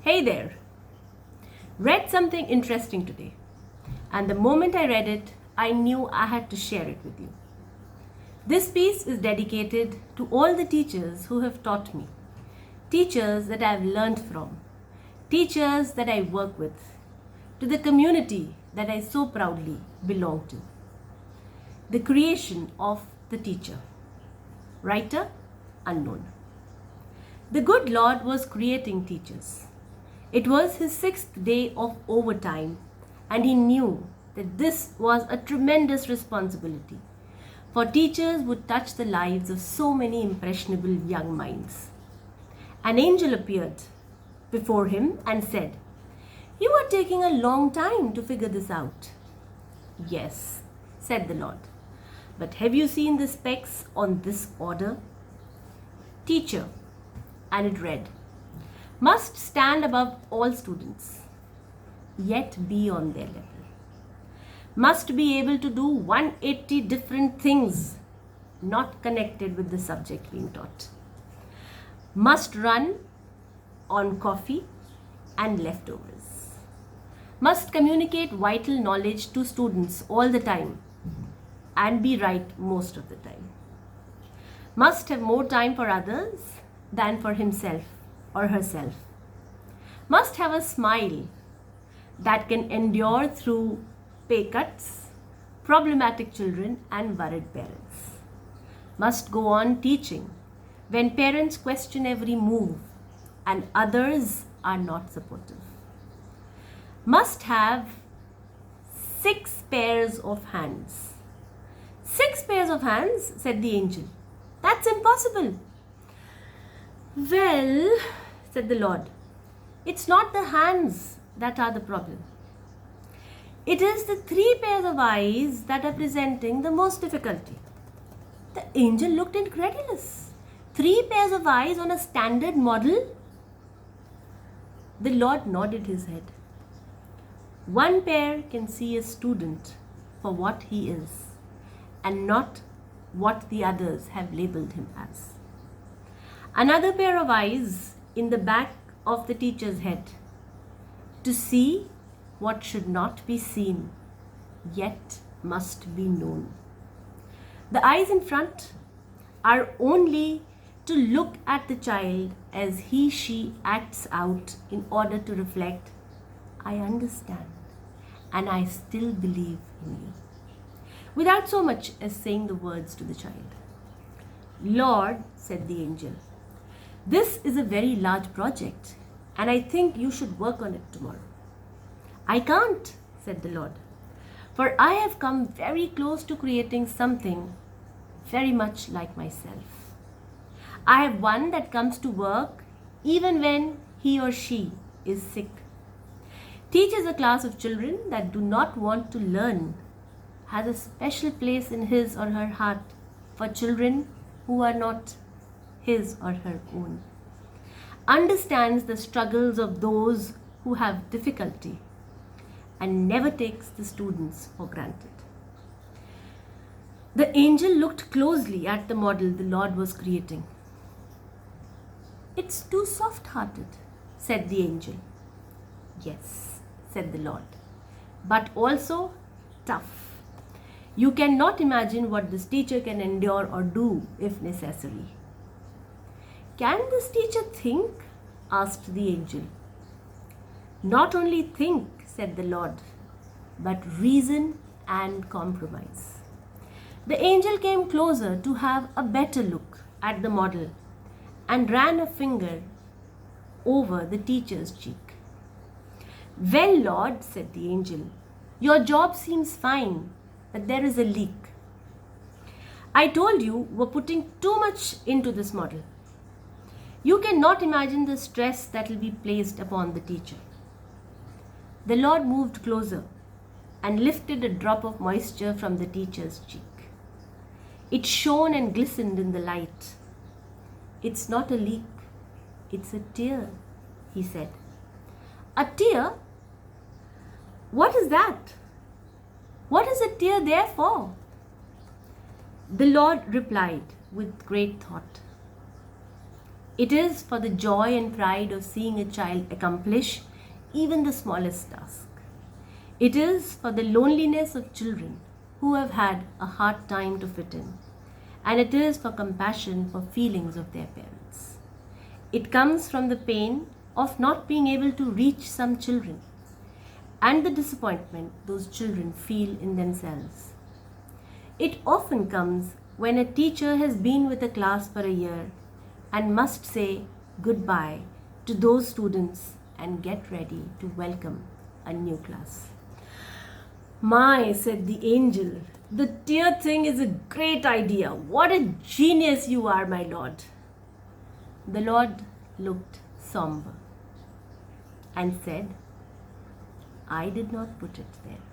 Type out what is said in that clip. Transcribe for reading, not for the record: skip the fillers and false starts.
Hey there! Read something interesting today, and the moment I read it, I knew I had to share it with you. This piece is dedicated to all the teachers who have taught me, teachers that I have learned from, teachers that I work with, to the community that I so proudly belong to. The creation of the teacher. Writer unknown. The good Lord was creating teachers. It was his 6th day of overtime, and he knew that this was a tremendous responsibility, for teachers would touch the lives of so many impressionable young minds. An angel appeared before him and said, "You are taking a long time to figure this out." "Yes," said the Lord, "but have you seen the specs on this order?" Teacher, and it read, must stand above all students, yet be on their level. Must be able to do 180 different things not connected with the subject being taught. Must run on coffee and leftovers. Must communicate vital knowledge to students all the time and be right most of the time. Must have more time for others than for himself or herself. Must have a smile that can endure through pay cuts, problematic children, and worried parents. Must go on teaching when parents question every move and others are not supportive. Must have 6 pairs of hands. 6 pairs of hands, said the angel. That's impossible. Well, said the Lord, it's not the hands that are the problem. It is the 3 pairs of eyes that are presenting the most difficulty. The angel looked incredulous. 3 pairs of eyes on a standard model? The Lord nodded his head. 1 pair can see a student for what he is and not what the others have labeled him as. Another pair of eyes in the back of the teacher's head to see what should not be seen, yet must be known. The eyes in front are only to look at the child as she acts out in order to reflect, I understand and I still believe in you, without so much as saying the words to the child. Lord, said the angel, this is a very large project, and I think you should work on it tomorrow. I can't, said the Lord, for I have come very close to creating something very much like myself. I have one that comes to work even when he or she is sick, teaches a class of children that do not want to learn, has a special place in his or her heart for children who are not his or her own, understands the struggles of those who have difficulty, and never takes the students for granted. The angel looked closely at the model the Lord was creating. It's too soft-hearted, said the angel. Yes, said the Lord, but also tough. You cannot imagine what this teacher can endure or do if necessary. Can this teacher think? Asked the angel. Not only think, said the Lord, but reason and compromise. The angel came closer to have a better look at the model and ran a finger over the teacher's cheek. Well, Lord, said the angel, your job seems fine, but there is a leak. I told you we're putting too much into this model. You cannot imagine the stress that will be placed upon the teacher. The Lord moved closer and lifted a drop of moisture from the teacher's cheek. It shone and glistened in the light. It's not a leak, it's a tear, he said. A tear? What is that? What is a tear there for? The Lord replied with great thought. It is for the joy and pride of seeing a child accomplish even the smallest task. It is for the loneliness of children who have had a hard time to fit in. And it is for compassion for feelings of their parents. It comes from the pain of not being able to reach some children and the disappointment those children feel in themselves. It often comes when a teacher has been with a class for a year and must say goodbye to those students and get ready to welcome a new class. "My," said the angel, "the tear thing is a great idea. What a genius you are, my lord." The Lord looked somber and said, "I did not put it there."